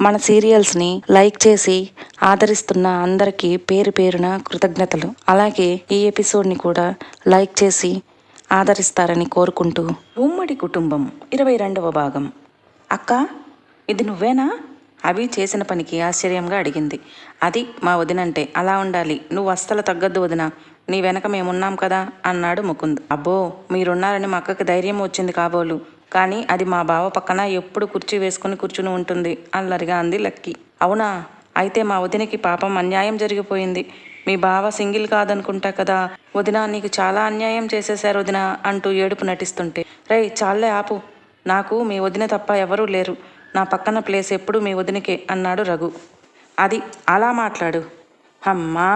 మన సీరియల్స్ని లైక్ చేసి ఆదరిస్తున్న అందరికీ పేరు పేరున కృతజ్ఞతలు. అలాగే ఈ ఎపిసోడ్ని కూడా లైక్ చేసి ఆదరిస్తారని కోరుకుంటూ ఉమ్మడి కుటుంబం 22వ భాగం. అక్క, ఇది నువ్వేనా? అభి చేసిన పనికి ఆశ్చర్యంగా అడిగింది. అది మా వదినంటే అలా ఉండాలి. నువ్వు అస్సలు తగ్గద్దు వదిన, నీ వెనక మేమున్నాం కదా అన్నాడు ముకుంద్. అబ్బో, మీరున్నారని మా అక్కకి ధైర్యం వచ్చింది కాబోలు, కానీ అది మా బావ పక్కన ఎప్పుడు కుర్చీ వేసుకుని కూర్చుని ఉంటుంది అల్లరిగా అంది లక్కీ. అవునా? అయితే మా వదినకి పాపం అన్యాయం జరిగిపోయింది. మీ బావ సింగిల్ కాదనుకుంటా కదా వదిన, నీకు చాలా అన్యాయం చేసేశారు వదిన అంటూ ఏడుపు నటిస్తుంటే, రేయ్ చాలే ఆపు, నాకు మీ వదిన తప్ప ఎవరూ లేరు, నా పక్కన ప్లేస్ ఎప్పుడు మీ వదినకే అన్నాడు రఘు. అది అలా మాట్లాడు. అమ్మా,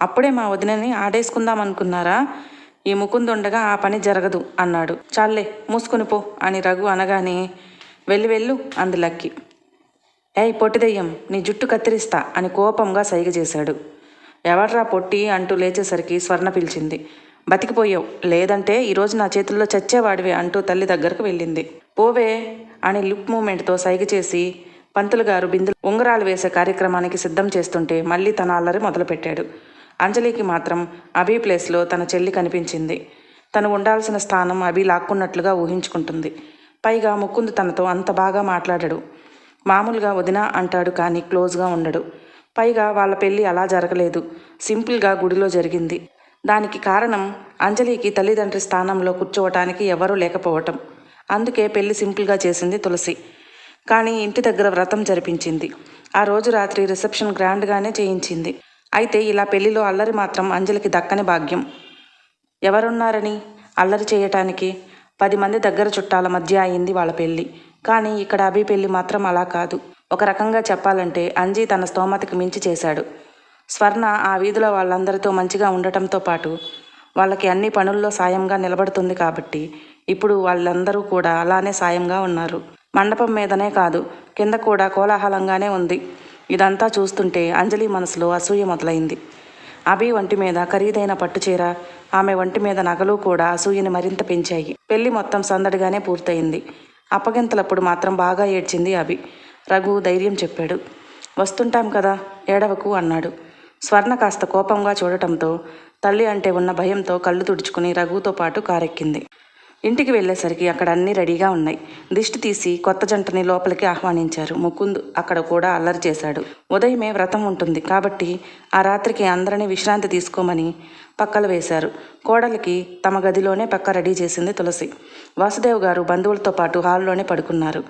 అప్పుడే మా వదినని ఆడేసుకుందాం అనుకున్నారా? ఈ ముకుందు ఉండగా ఆ పని జరగదు అన్నాడు. చాలే మూసుకొని పో అని రఘు అనగానే, వెళ్ళు అంది లక్కీ. ఏయ్ పొట్టిదయ్యం, నీ జుట్టు కత్తిరిస్తా అని కోపంగా సైగ చేశాడు. ఎవర్రా పొట్టి అంటూ లేచేసరికి స్వర్ణ పిలిచింది. బతికిపోయావు, లేదంటే ఈరోజు నా చేతుల్లో చచ్చేవాడివే అంటూ తల్లి దగ్గరకు వెళ్ళింది. పోవే అని లిప్ మూమెంట్తో సైగ చేసి పంతులు గారు బిందులు ఉంగరాలు వేసే కార్యక్రమానికి సిద్ధం చేస్తుంటే మళ్ళీ తన అల్లరి మొదలుపెట్టాడు. అంజలికి మాత్రం అభి ప్లేస్లో తన చెల్లి కనిపించింది. తను ఉండాల్సిన స్థానం అభి లాక్కున్నట్లుగా ఊహించుకుంటుంది. పైగా ముకుంద్ తనతో అంత బాగా మాట్లాడడు. మామూలుగా వదిన అంటాడు కానీ క్లోజ్గా ఉండడు. పైగా వాళ్ళ పెళ్ళి అలా జరగలేదు, సింపుల్గా గుడిలో జరిగింది. దానికి కారణం అంజలికి తల్లిదండ్రి స్థానంలో కూర్చోవటానికి ఎవరూ లేకపోవటం. అందుకే పెళ్లి సింపుల్గా చేసింది తులసి. కానీ ఇంటి దగ్గర వ్రతం జరిపించింది. ఆ రోజు రాత్రి రిసెప్షన్ గ్రాండ్గానే చేయించింది. అయితే ఇలా పెళ్లిలో అల్లరి మాత్రం అంజలికి దక్కని భాగ్యం. ఎవరున్నారని అల్లరి చేయటానికి? 10 మంది దగ్గర చుట్టాల మధ్య అయింది వాళ్ళ పెళ్ళి. కానీ ఇక్కడ అభి పెళ్ళి మాత్రం అలా కాదు. ఒక రకంగా చెప్పాలంటే అంజీ తన స్తోమతకి మించి చేశాడు. స్వర్ణ ఆ వీధిలో వాళ్ళందరితో మంచిగా ఉండటంతో పాటు వాళ్ళకి అన్ని పనుల్లో సాయంగా నిలబడుతుంది కాబట్టి ఇప్పుడు వాళ్ళందరూ కూడా అలానే సాయంగా ఉన్నారు. మండపం మీదనే కాదు, కింద కూడా కోలాహలంగానే ఉంది. ఇదంతా చూస్తుంటే అంజలి మనసులో అసూయ మొదలైంది. అభి ఒంటి మీద ఖరీదైన పట్టుచీర, ఆమె ఒంటి మీద నగలు కూడా అసూయని మరింత పెంచాయి. పెళ్లి మొత్తం సందడిగానే పూర్తయింది. అప్పగింతలప్పుడు మాత్రం బాగా ఏడ్చింది అభి. రఘు ధైర్యం చెప్పాడు. వస్తుంటాం కదా, ఏడవకు అన్నాడు. స్వర్ణ కాస్త కోపంగా చూడటంతో తల్లి అంటే ఉన్న భయంతో కళ్ళు తుడుచుకుని రఘుతో పాటు కారెక్కింది. ఇంటికి వెళ్ళేసరికి అక్కడ అన్నీ రెడీగా ఉన్నాయి. దిష్టి తీసి కొత్త జంటని లోపలికి ఆహ్వానించారు. ముకుంద్ అక్కడ కూడా అల్లరి చేశాడు. ఉదయమే వ్రతం ఉంటుంది కాబట్టి ఆ రాత్రికి అందరినీ విశ్రాంతి తీసుకోమని పక్కలు వేశారు. కోడలికి తమ గదిలోనే పక్క రెడీ చేసింది తులసి. వాసుదేవ్ గారు బంధువులతో పాటు హాల్లోనే పడుకున్నారు.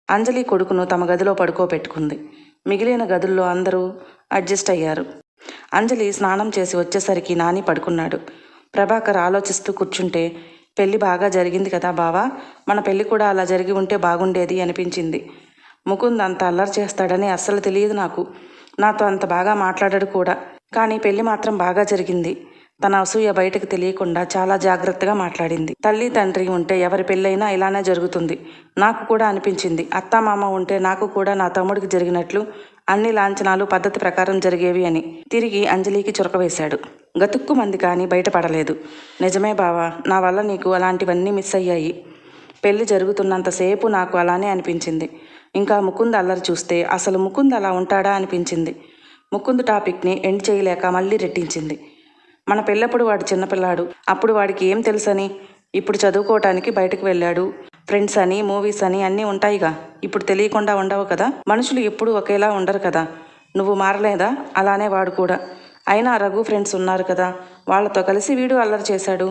అంజలి కొడుకును తమ గదిలో పడుకోబెట్టుకుంది. మిగిలిన గదుల్లో అందరూ అడ్జస్ట్ అయ్యారు. అంజలి స్నానం చేసి వచ్చేసరికి నాని పడుకున్నాడు. ప్రభాకర్ ఆలోచిస్తూ కూర్చుంటే, పెళ్ళి బాగా జరిగింది కదా బావా, మన పెళ్ళి కూడా అలా జరిగి ఉంటే బాగుండేది అనిపించింది. ముకుంద్ అంత అల్లరి చేస్తాడని అస్సలు తెలియదు నాకు. నాతో అంత బాగా మాట్లాడాడు కూడా. కానీ పెళ్ళి మాత్రం బాగా జరిగింది. తన అసూయ బయటకు తెలియకుండా చాలా జాగ్రత్తగా మాట్లాడింది. తల్లి తండ్రి ఉంటే ఎవరి పెళ్ళైనా ఇలానే జరుగుతుంది. నాకు కూడా అనిపించింది, అత్తామామ ఉంటే నాకు కూడా నా తమ్ముడికి జరిగినట్లు అన్ని లాంఛనాలు పద్ధతి ప్రకారం జరిగేవి అని. తిరిగి అంజలికి చురకవేశాడు. గతుక్కుమంది కానీ బయటపడలేదు. నిజమే బావా, నా వల్ల నీకు అలాంటివన్నీ మిస్ అయ్యాయి. పెళ్లి జరుగుతున్నంతసేపు నాకు అలానే అనిపించింది. ఇంకా ముకుంద్ అల్లరి చూస్తే అసలు ముకుంద్ అలా ఉంటాడా అనిపించింది. ముకుంద్ టాపిక్ని ఎండ్ చేయలేక మళ్ళీ రెట్టించింది. మన పెళ్ళప్పుడు వాడు చిన్నపిల్లాడు, అప్పుడు వాడికి ఏం తెలుసని? ఇప్పుడు చదువుకోవటానికి బయటకు వెళ్ళాడు. ఫ్రెండ్స్ అని, మూవీస్ అని అన్నీ ఉంటాయిగా. ఇప్పుడు తెలియకుండా ఉండవు కదా. మనుషులు ఎప్పుడూ ఒకేలా ఉండరు కదా. నువ్వు మారలేదా? అలానే వాడు కూడా. అయినా రఘు ఫ్రెండ్స్ ఉన్నారు కదా, వాళ్ళతో కలిసి వీడు అల్లరి చేశాడు.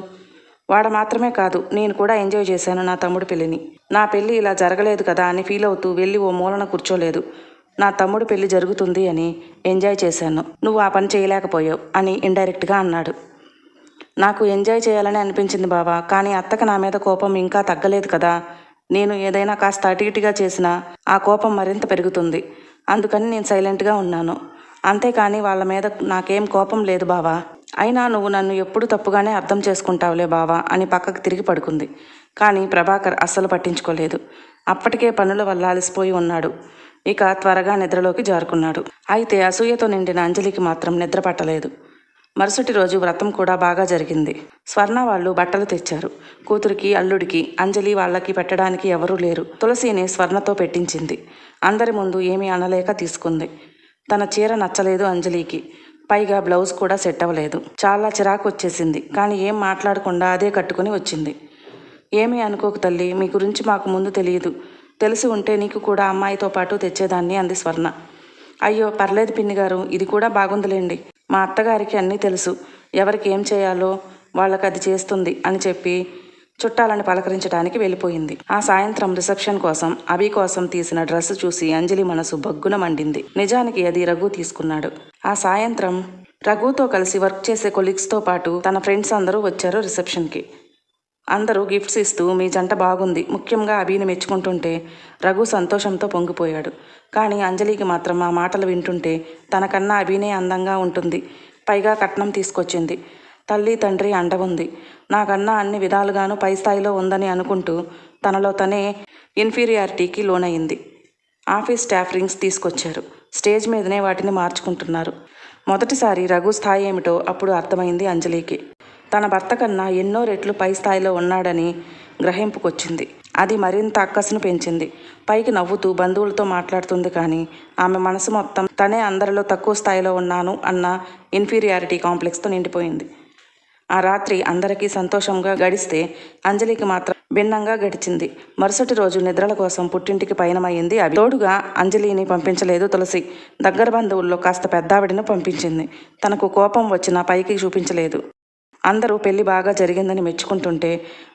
వాడు మాత్రమే కాదు, నేను కూడా ఎంజాయ్ చేశాను నా తమ్ముడు పెళ్ళిని. నా పెళ్ళి ఇలా జరగలేదు కదా అని ఫీల్ అవుతూ వెళ్ళి ఓ మూలన కూర్చోలేదు. నా తమ్ముడు పెళ్లి జరుగుతుంది అని ఎంజాయ్ చేశాను. నువ్వు ఆ పని చేయలేకపోయావు అని ఇండైరెక్ట్గా అన్నాడు. నాకు ఎంజాయ్ చేయాలని అనిపించింది బావా, కానీ అత్తకి నా మీద కోపం ఇంకా తగ్గలేదు కదా. నేను ఏదైనా కాస్త అటు ఇటుగా చేసినా ఆ కోపం మరింత పెరుగుతుంది. అందుకని నేను సైలెంట్గా ఉన్నాను. అంతేకాని వాళ్ళ మీద నాకేం కోపం లేదు బావా. అయినా నువ్వు నన్ను ఎప్పుడు తప్పుగానే అర్థం చేసుకుంటావులే బావా అని పక్కకు తిరిగి పడుకుంది. కానీ ప్రభాకర్ అస్సలు పట్టించుకోలేదు. అప్పటికే పనుల వల్ల అలసిపోయి ఉన్నాడు. ఇక త్వరగా నిద్రలోకి జారుకున్నాడు. అయితే అసూయతో నిండిన అంజలికి మాత్రం నిద్ర పట్టలేదు. మరుసటి రోజు వ్రతం కూడా బాగా జరిగింది. స్వర్ణ వాళ్ళు బట్టలు తెచ్చారు. కూతురికి, అల్లుడికి, అంజలి వాళ్ళకి పెట్టడానికి ఎవరూ లేరు. తులసిని స్వర్ణతో పెట్టించింది. అందరి ముందు ఏమీ అనలేక తీసుకుంది. తన చీర నచ్చలేదు అంజలికి. పైగా బ్లౌజ్ కూడా సెట్ అవ్వలేదు. చాలా చిరాకు వచ్చేసింది. కానీ ఏం మాట్లాడకుండా అదే కట్టుకుని వచ్చింది. ఏమీ అనుకోకు తల్లి, మీ గురించి మాకు ముందు తెలియదు. తెలిసి ఉంటే నీకు కూడా అమ్మాయితో పాటు తెచ్చేదాన్ని అంది స్వర్ణ. అయ్యో పర్లేదు పిన్ని గారు, ఇది కూడా బాగుందిలేండి. మా అత్తగారికి అన్నీ తెలుసు. ఎవరికి ఏం చేయాలో వాళ్ళకి అది చేస్తుంది అని చెప్పి చుట్టాలని పలకరించడానికి వెళ్ళిపోయింది. ఆ సాయంత్రం రిసెప్షన్ కోసం అభి కోసం తీసిన డ్రెస్ చూసి అంజలి మనసు బగ్గున మండింది. నిజానికి అది రఘు తీసుకున్నాడు. ఆ సాయంత్రం రఘుతో కలిసి వర్క్ చేసే కొలీగ్స్తో పాటు తన ఫ్రెండ్స్ అందరూ వచ్చారు రిసెప్షన్కి. అందరూ గిఫ్ట్స్ ఇస్తూ మీ జంట బాగుంది, ముఖ్యంగా అభిని మెచ్చుకుంటుంటే రఘు సంతోషంతో పొంగిపోయాడు. కానీ అంజలికి మాత్రం ఆ మాటలు వింటుంటే తనకన్నా అభినే అందంగా ఉంటుంది. పైగా కట్నం తీసుకొచ్చింది. తల్లి తండ్రి అండ ఉంది. నాకన్నా అన్ని విధాలుగాను పై స్థాయిలో ఉందని అనుకుంటూ తనలో తనే ఇన్ఫీరియారిటీకి లోనయింది. ఆఫీస్ స్టాఫ్ రింగ్స్ తీసుకొచ్చారు. స్టేజ్ మీదనే వాటిని మార్చుకుంటున్నారు. మొదటిసారి రఘు స్థాయి ఏమిటో అప్పుడు అర్థమైంది అంజలికి. తన భర్త కన్నా ఎన్నో రెట్లు పై స్థాయిలో ఉన్నాడని గ్రహింపుకొచ్చింది. అది మరింత అక్కసును పెంచింది. పైకి నవ్వుతూ బంధువులతో మాట్లాడుతుంది. కానీ ఆమె మనసు మొత్తం తనే అందరిలో తక్కువ స్థాయిలో ఉన్నాను అన్న ఇన్ఫీరియారిటీ కాంప్లెక్స్తో నిండిపోయింది. ఆ రాత్రి అందరికీ సంతోషంగా గడిస్తే అంజలికి మాత్రం భిన్నంగా గడిచింది. మరుసటి రోజు నిద్రల కోసం పుట్టింటికి పయనమైంది. అవి తోడుగా అంజలిని పంపించలేదు తులసి. దగ్గర బంధువుల్లో కాస్త పెద్దావిడిని పంపించింది. తనకు కోపం వచ్చినా పైకి చూపించలేదు. అందరూ పెళ్లి బాగా జరిగిందని మెచ్చుకుంటుంటే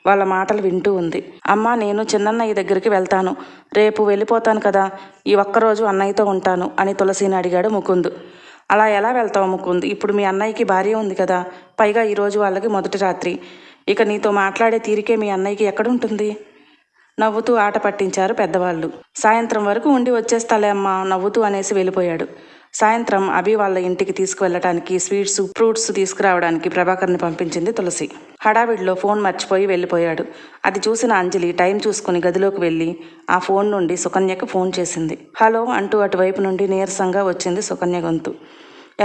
వాళ్ళ మాటలు వింటూ ఉంది. అమ్మ, నేను చిన్నన్నయ్య దగ్గరికి వెళ్తాను. రేపు వెళ్ళిపోతాను కదా, ఈ ఒక్కరోజు అన్నయ్యతో ఉంటాను అని తులసిని అడిగాడు ముకుంద్. అలా ఎలా వెళ్తావు ముకుంద్? ఇప్పుడు మీ అన్నయ్యకి భార్య ఉంది కదా, పైగా ఈరోజు వాళ్ళకి మొదటి రాత్రి. ఇక నీతో మాట్లాడే తీరికే మీ అన్నయ్యకి ఎక్కడుంటుంది? నవ్వుతూ ఆట పట్టించారు పెద్దవాళ్ళు. సాయంత్రం వరకు ఉండి వచ్చేస్తాలే అమ్మా నవ్వుతూ అనేసి వెళ్ళిపోయాడు. సాయంత్రం అభి వాళ్ళ ఇంటికి తీసుకువెళ్ళటానికి స్వీట్స్, ఫ్రూట్స్ తీసుకురావడానికి ప్రభాకర్ని పంపించింది తులసి. హడావిడిలో ఫోన్ మర్చిపోయి వెళ్ళిపోయాడు. అది చూసిన అంజలి టైం చూసుకుని గదిలోకి వెళ్ళి ఆ ఫోన్ నుండి సుకన్యకు ఫోన్ చేసింది. హలో అంటూ అటువైపు నుండి నీరసంగా వచ్చింది సుకన్య గొంతు.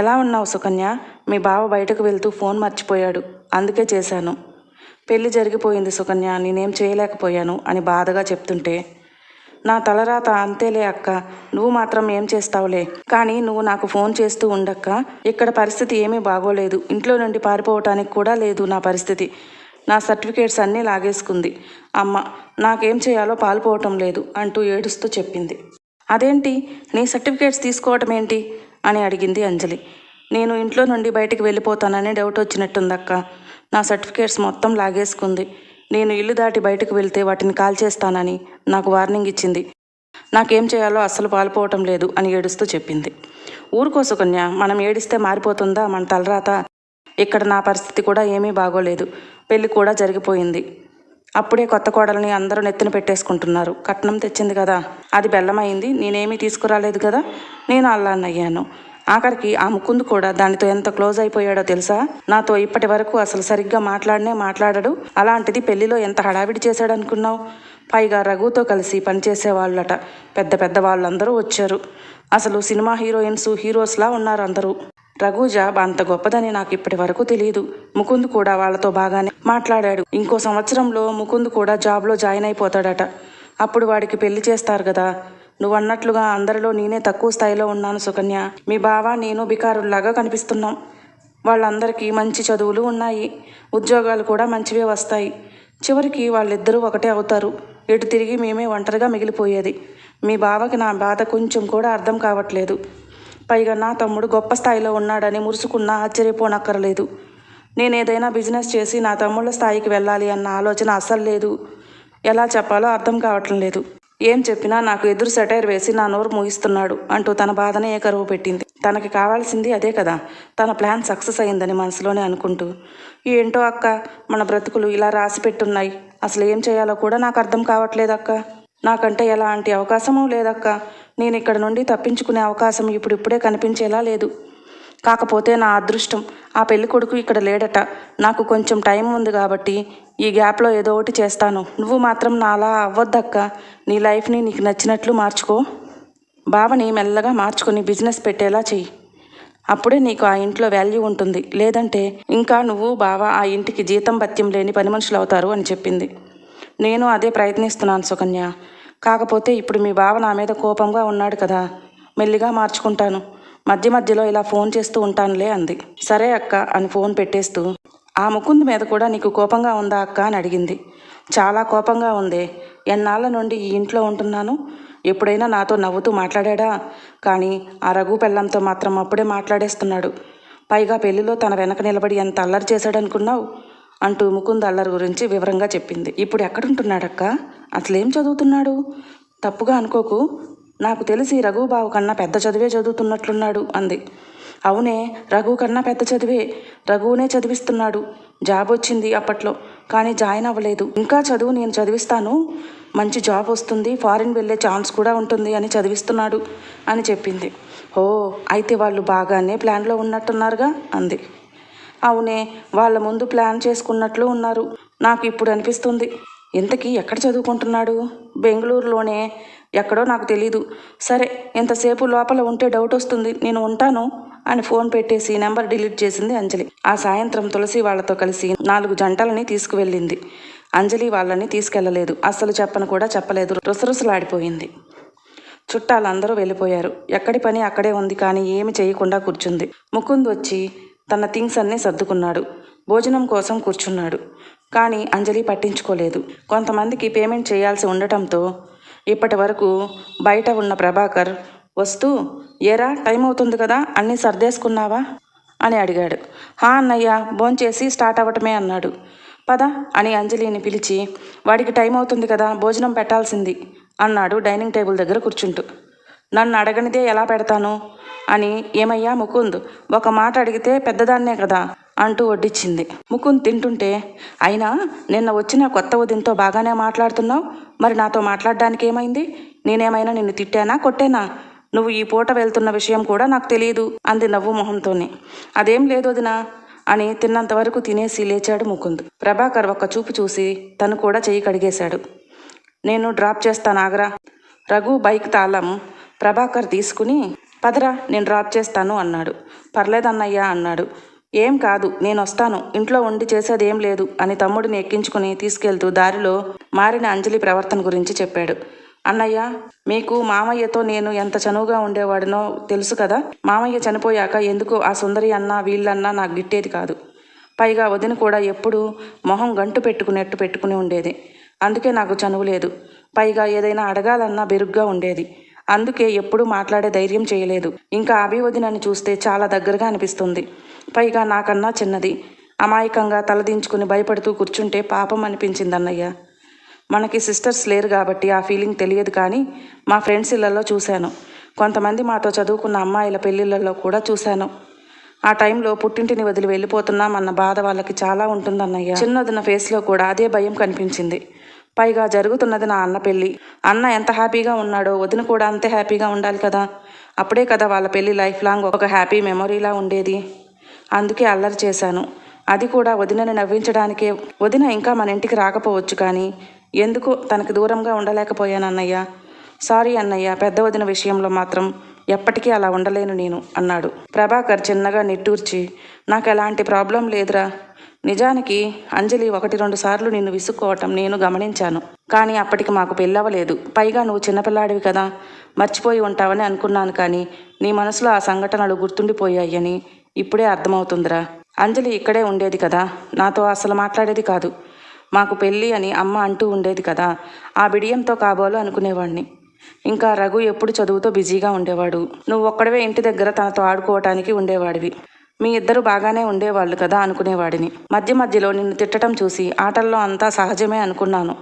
ఎలా ఉన్నావు సుకన్య? మీ బావ బయటకు వెళ్తూ ఫోన్ మర్చిపోయాడు, అందుకే చేశాను. పెళ్లి జరిగిపోయింది సుకన్య, నేనేం చేయలేకపోయాను అని బాధగా చెప్తుంటే, నా తలరాత అంతేలే అక్క, నువ్వు మాత్రం ఏం చేస్తావులే. కానీ నువ్వు నాకు ఫోన్ చేస్తూ ఉండక్క. ఇక్కడ పరిస్థితి ఏమీ బాగోలేదు. ఇంట్లో నుండి పారిపోవటానికి కూడా లేదు నా పరిస్థితి. నా సర్టిఫికేట్స్ అన్నీ లాగేసుకుంది అమ్మ. నాకేం చేయాలో పాల్పోవటం లేదు అంటూ ఏడుస్తూ చెప్పింది. అదేంటి, నీ సర్టిఫికేట్స్ తీసుకోవటం ఏంటి అని అడిగింది అంజలి. నేను ఇంట్లో నుండి బయటికి వెళ్ళిపోతానని డౌట్ వచ్చినట్టుందక్క. నా సర్టిఫికేట్స్ మొత్తం లాగేసుకుంది. నేను ఇల్లు దాటి బయటకు వెళ్తే వాటిని కాల్ చేస్తానని నాకు వార్నింగ్ ఇచ్చింది. నాకేం చేయాలో అస్సలు పాల్పోవటం లేదు అని ఏడుస్తూ చెప్పింది. ఊరుకో సుకన్య, మనం ఏడిస్తే మారిపోతుందా మన తలరాత? ఇక్కడ నా పరిస్థితి కూడా ఏమీ బాగోలేదు. పెళ్లి కూడా జరిగిపోయింది. అప్పుడే కొత్త కోడల్ని అందరూ నెత్తిన పెట్టేసుకుంటున్నారు. కట్నం తెచ్చింది కదా, అది బెల్లమైంది. నేనేమీ తీసుకురాలేదు కదా, నేను అల్లాన్నయ్యాను. ఆఖరికి ఆ ముకుంద్ కూడా దానితో ఎంత క్లోజ్ అయిపోయాడో తెలుసా? నాతో ఇప్పటి వరకు అసలు సరిగ్గా మాట్లాడడు. అలాంటిది పెళ్లిలో ఎంత హడావిడి చేశాడు అనుకున్నావు? పైగా రఘుతో కలిసి పనిచేసేవాళ్ళట. పెద్ద పెద్ద వాళ్ళందరూ వచ్చారు. అసలు సినిమా హీరోయిన్స్, హీరోస్లా ఉన్నారు అందరూ. రఘు జాబ్ అంత గొప్పదని నాకు ఇప్పటి వరకు తెలియదు. ముకుంద్ కూడా వాళ్ళతో బాగానే మాట్లాడాడు. ఇంకో సంవత్సరంలో ముకుంద్ కూడా జాబ్లో జాయిన్ అయిపోతాడట. అప్పుడు వాడికి పెళ్లి చేస్తారు కదా. నువ్వు అన్నట్లుగా అందరిలో నేనే తక్కువ స్థాయిలో ఉన్నాను సుకన్య. మీ బావ నేను బికారుల్లాగా కనిపిస్తున్నాం. వాళ్ళందరికీ మంచి చదువులు ఉన్నాయి, ఉద్యోగాలు కూడా మంచివే వస్తాయి. చివరికి వాళ్ళిద్దరూ ఒకటే అవుతారు. ఎటు తిరిగి మేమే ఒంటరిగా మిగిలిపోయేది. మీ బావకి నా బాధ కొంచెం కూడా అర్థం కావట్లేదు. పైగా నా తమ్ముడు గొప్ప స్థాయిలో ఉన్నాడని మురుసుకున్నా ఆశ్చర్యపోనక్కర్లేదు. నేనేదైనా బిజినెస్ చేసి నా తమ్ముళ్ళ స్థాయికి వెళ్ళాలి అన్న ఆలోచన అస్సలు లేదు. ఎలా చెప్పాలో అర్థం కావటం లేదు. ఏం చెప్పినా నాకు ఎదురు సెటైర్ వేసి నా నోరు మూయిస్తున్నాడు అంటూ తన బాధనే ఏకరువు పెట్టింది. తనకి కావాల్సింది అదే కదా. తన ప్లాన్ సక్సెస్ అయిందని మనసులోనే అనుకుంటూ, ఏంటో అక్క, మన బ్రతుకులు ఇలా రాసి పెట్టున్నాయి. అసలు ఏం చేయాలో కూడా నాకు అర్థం కావట్లేదక్క. నాకంటే ఎలాంటి అవకాశమూ లేదక్క. నేను ఇక్కడ నుండి తప్పించుకునే అవకాశం ఇప్పుడిప్పుడే కనిపించేలా లేదు. కాకపోతే నా అదృష్టం, ఆ పెళ్లి కొడుకు ఇక్కడ లేడట. నాకు కొంచెం టైం ఉంది కాబట్టి ఈ గ్యాప్లో ఏదో ఒకటి చేస్తాను. నువ్వు మాత్రం నాలా అవ్వద్దక్క. నీ లైఫ్ని నీకు నచ్చినట్లు మార్చుకో. బావని మెల్లగా మార్చుకొని బిజినెస్ పెట్టేలా చెయ్యి. అప్పుడే నీకు ఆ ఇంట్లో వాల్యూ ఉంటుంది, లేదంటే ఇంకా నువ్వు బావ ఆ ఇంటికి జీతం భత్యం లేని పని మనుషులు అవుతారు అని చెప్పింది. నేను అదే ప్రయత్నిస్తున్నాను సుకన్య. కాకపోతే ఇప్పుడు మీ బావ నా మీద కోపంగా ఉన్నాడు కదా, మెల్లిగా మార్చుకుంటాను. మధ్య మధ్యలో ఇలా ఫోన్ చేస్తూ ఉంటానులే అంది. సరే అక్క అని ఫోన్ పెట్టేస్తూ, ఆ ముకుంద్ మీద కూడా నీకు కోపంగా ఉందా అక్క అని అడిగింది. చాలా కోపంగా ఉంది. ఎన్నాళ్ళ నుండి ఈ ఇంట్లో ఉంటున్నాను, ఎప్పుడైనా నాతో నవ్వుతూ మాట్లాడా? కానీ ఆ రఘు పెళ్ళంతో మాత్రం అప్పుడే మాట్లాడేస్తున్నాడు. పైగా పెళ్లిలో తన వెనక నిలబడి ఎంత అల్లరి చేశాడనుకున్నావు అంటూ ముకుంద్ అల్లరి గురించి వివరంగా చెప్పింది. ఇప్పుడు ఎక్కడుంటున్నాడక్క? అసలేం చదువుతున్నాడు? తప్పుగా అనుకోకు, నాకు తెలిసి రఘుబాబు కన్నా పెద్ద చదివే చదువుతున్నట్లున్నాడు అంది. అవునే, రఘు కన్నా పెద్ద చదివే. రఘువునే చదివిస్తున్నాడు. జాబ్ వచ్చింది అప్పట్లో, కానీ జాయిన్ అవ్వలేదు. ఇంకా చదువు, నేను చదివిస్తాను, మంచి జాబ్ వస్తుంది, ఫారిన్ వెళ్ళే ఛాన్స్ కూడా ఉంటుంది అని చదివిస్తున్నాడు అని చెప్పింది. ఓ, అయితే వాళ్ళు బాగానే ప్లాన్లో ఉన్నట్టున్నారుగా అంది. అవునే, వాళ్ళ ముందు ప్లాన్ చేసుకున్నట్లు ఉన్నారు. నాకు ఇప్పుడు అనిపిస్తుంది. ఇంతకీ ఎక్కడ చదువుకుంటున్నాడు? బెంగళూరులోనే, ఎక్కడో నాకు తెలీదు. సరే, ఎంతసేపు లోపల ఉంటే డౌట్ వస్తుంది, నేను ఉంటాను అని ఫోన్ పెట్టేసి నెంబర్ డిలీట్ చేసింది అంజలి. ఆ సాయంత్రం తులసి వాళ్లతో కలిసి 4 జంటలని తీసుకువెళ్ళింది. అంజలి వాళ్ళని తీసుకెళ్లలేదు. అస్సలు చెప్పను కూడా చెప్పలేదు. రుసరుసలాడిపోయింది. చుట్టాలందరూ వెళ్ళిపోయారు. ఎక్కడి పని అక్కడే ఉంది, కానీ ఏమి చేయకుండా కూర్చుంది. ముకుంద్ వచ్చి తన థింగ్స్ అన్నీ సర్దుకున్నాడు. భోజనం కోసం కూర్చున్నాడు. కానీ అంజలి పట్టించుకోలేదు. కొంతమందికి పేమెంట్ చేయాల్సి ఉండటంతో ఇప్పటి వరకు బయట ఉన్న ప్రభాకర్ వస్తూ, ఏరా టైం అవుతుంది కదా, అన్నీ సర్దేసుకున్నావా అని అడిగాడు. హా అన్నయ్య, భోంచేసి స్టార్ట్ అవ్వటమే అన్నాడు. పద అని అంజలిని పిలిచి, వాడికి టైం అవుతుంది కదా, భోజనం పెట్టాల్సింది అన్నాడు డైనింగ్ టేబుల్ దగ్గర కూర్చుంటూ. నన్ను అడగనిదే ఎలా పెడతాను అని. ఏమయ్యా ముకుంద్, ఒక మాట అడిగితే పెద్దదాన్నే కదా అంటూ వడ్డిచ్చింది. ముకుంద్ తింటుంటే, అయినా నిన్న వచ్చిన కొత్త వదినతో బాగానే మాట్లాడుతున్నావు, మరి నాతో మాట్లాడడానికి ఏమైంది? నేనేమైనా నిన్ను తిట్టానా, కొట్టేనా? నువ్వు ఈ పూట వెళ్తున్న విషయం కూడా నాకు తెలియదు అంది నవ్వు మొహంతోనే. అదేం లేదు వదినా అని తిన్నంతవరకు తినేసి లేచాడు ముకుంద్. ప్రభాకర్ ఒక్క చూపు చూసి తను కూడా చెయ్యి కడిగేశాడు. నేను డ్రాప్ చేస్తాను ఆగరా. రఘు బైక్ తాళం ప్రభాకర్ తీసుకుని, పదరా నేను డ్రాప్ చేస్తాను అన్నాడు. పర్లేదన్నయ్యా అన్నాడు. ఏం కాదు, నేను వస్తాను, ఇంట్లో ఉండి చేసేదేం లేదు అని తమ్ముడిని ఎక్కించుకుని తీసుకెళ్తూ దారిలో మారిన అంజలి ప్రవర్తన గురించి చెప్పాడు. అన్నయ్య, మీకు మామయ్యతో నేను ఎంత చనువుగా ఉండేవాడినో తెలుసు కదా. మామయ్య చనిపోయాక ఎందుకో ఆ సుందరి అన్న వీళ్ళన్నా నాకు గిట్టేది కాదు. పైగా వదిన కూడా ఎప్పుడూ మొహం గంటు పెట్టుకునేట్టు పెట్టుకుని ఉండేది. అందుకే నాకు చనువు లేదు. పైగా ఏదైనా అడగాలన్నా బెరుగ్గా ఉండేది. అందుకే ఎప్పుడూ మాట్లాడే ధైర్యం చేయలేదు. ఇంకా అభి వదినని చూస్తే చాలా దగ్గరగా అనిపిస్తుంది. పైగా నాకన్నా చిన్నది. అమాయకంగా తలదించుకుని భయపడుతూ కూర్చుంటే పాపం అనిపించిందన్నయ్య. మనకి సిస్టర్స్ లేరు కాబట్టి ఆ ఫీలింగ్ తెలియదు, కానీ మా ఫ్రెండ్స్ ఇళ్లలో చూశాను. కొంతమంది మాతో చదువుకున్న అమ్మాయిల పెళ్ళిళ్ళల్లో కూడా చూశాను. ఆ టైంలో పుట్టింటిని వదిలి వెళ్ళిపోతున్నామన్న బాధ వాళ్ళకి చాలా ఉంటుందన్నయ్య. చిన్నదిన ఫేస్లో కూడా అదే భయం కనిపించింది. పైగా జరుగుతున్నది నా అన్న పెళ్ళి. అన్న ఎంత హ్యాపీగా ఉన్నాడో వదిన కూడా అంతే హ్యాపీగా ఉండాలి కదా. అప్పుడే కదా వాళ్ళ పెళ్ళి లైఫ్ లాంగ్ ఒక హ్యాపీ మెమొరీలా ఉండేది. అందుకే అల్లరి చేశాను. అది కూడా వదినని నవ్వించడానికే. వదిన ఇంకా మన ఇంటికి రాకపోవచ్చు, కానీ ఎందుకో తనకి దూరంగా ఉండలేకపోయానన్నయ్య. సారీ అన్నయ్య, పెద్ద వదిన విషయంలో మాత్రం ఎప్పటికీ అలా ఉండలేను నేను అన్నాడు. ప్రభాకర్ చిన్నగా నిట్టూర్చి, నాకు ఎలాంటి ప్రాబ్లం లేదురా. నిజానికి అంజలి 1-2 సార్లు నిన్ను విసుక్కోవటం నేను గమనించాను. కానీ అప్పటికి మాకు పెళ్ళవలేదు. పైగా నువ్వు చిన్నపిల్లాడివి కదా, మర్చిపోయి ఉంటావని అనుకున్నాను. కానీ నీ మనసులో ఆ సంఘటనలు గుర్తుండిపోయాయని ఇప్పుడే అర్థమవుతుందిరా. అంజలి ఇక్కడే ఉండేది కదా, నాతో అసలు మాట్లాడేది కాదు. మాకు పెళ్ళి అని అమ్మ అంటూ ఉండేది కదా, ఆ బిడియంతో కాబోలు అనుకునేవాడిని. ఇంకా రఘు ఎప్పుడు చదువుతో బిజీగా ఉండేవాడు. నువ్వు ఒక్కడవే ఇంటి దగ్గర తనతో ఆడుకోవటానికి ఉండేవాడివి. మీ ఇద్దరు బాగానే ఉండేవాళ్ళు కదా అనుకునేవాడిని. మధ్య మధ్యలో నిన్ను తిట్టడం చూసి ఆటల్లో అంతా సహజమే అనుకున్నాను.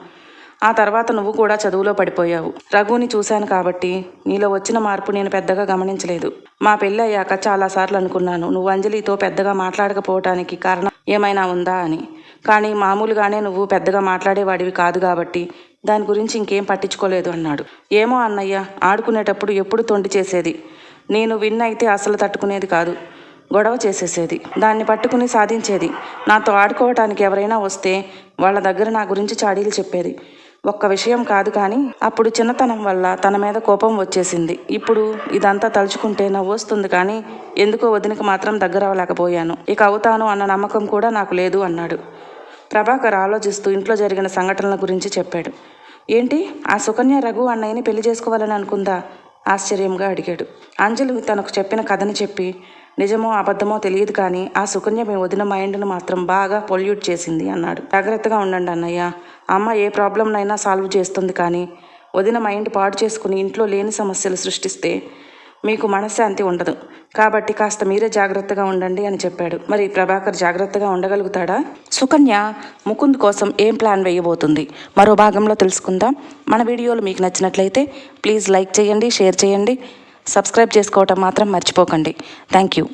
ఆ తర్వాత నువ్వు కూడా చదువులో పడిపోయావు. రఘుని చూశాను కాబట్టి నీలో వచ్చిన మార్పు నేను పెద్దగా గమనించలేదు. మా పెళ్ళి అయ్యాక చాలాసార్లు అనుకున్నాను నువ్వు అంజలితో పెద్దగా మాట్లాడకపోవటానికి కారణం ఏమైనా ఉందా అని. కానీ మామూలుగానే నువ్వు పెద్దగా మాట్లాడేవాడివి కాదు కాబట్టి దాని గురించి ఇంకేం పట్టించుకోలేదు అన్నాడు. ఏమో అన్నయ్య, ఆడుకునేటప్పుడు ఎప్పుడు తొండి చేసేది. నేను విన్ అయితే అసలు తట్టుకునేది కాదు, గొడవ చేసేసేది. దాన్ని పట్టుకుని సాధించేది. నాతో ఆడుకోవటానికి ఎవరైనా వస్తే వాళ్ళ దగ్గర నా గురించి చాడీలు చెప్పేది. ఒక్క విషయం కాదు కానీ అప్పుడు చిన్నతనం వల్ల తన మీద కోపం వచ్చేసింది. ఇప్పుడు ఇదంతా తలుచుకుంటే నవ్వు వస్తుంది కానీ ఎందుకో వదినకి మాత్రం దగ్గర అవ్వలేకపోయాను. ఇక అవుతాను అన్న నమ్మకం కూడా నాకు లేదు అన్నాడు. ప్రభాకర్ ఆలోచిస్తూ ఇంట్లో జరిగిన సంఘటనల గురించి చెప్పాడు. ఏంటి, ఆ సుకన్య రఘు అన్నయ్యని పెళ్లి చేసుకోవాలని అనుకుందా? ఆశ్చర్యంగా అడిగాడు. అంజలి తనకు చెప్పిన కథని చెప్పి నిజమో అబద్ధమో తెలియదు కానీ ఆ సుకన్య మీ వదిన మైండ్ను మాత్రం బాగా పొల్యూట్ చేసింది అన్నాడు. జాగ్రత్తగా ఉండండి అన్నయ్య. అమ్మ ఏ ప్రాబ్లంనైనా సాల్వ్ చేస్తుంది కానీ వదిన మైండ్ పాడు చేసుకుని ఇంట్లో లేని సమస్యలు సృష్టిస్తే మీకు మనశ్శాంతి ఉండదు. కాబట్టి కాస్త మీరే జాగ్రత్తగా ఉండండి అని చెప్పాడు. మరి ప్రభాకర్ జాగ్రత్తగా ఉండగలుగుతాడా? సుకన్య ముకుంద్ కోసం ఏం ప్లాన్ వేయబోతుంది మరో భాగంలో తెలుసుకుందాం. మన వీడియోలు మీకు నచ్చినట్లయితే ప్లీజ్ లైక్ చేయండి, షేర్ చేయండి, సబ్స్క్రైబ్ చేసుకోవటం మాత్రం మర్చిపోకండి. Thank you.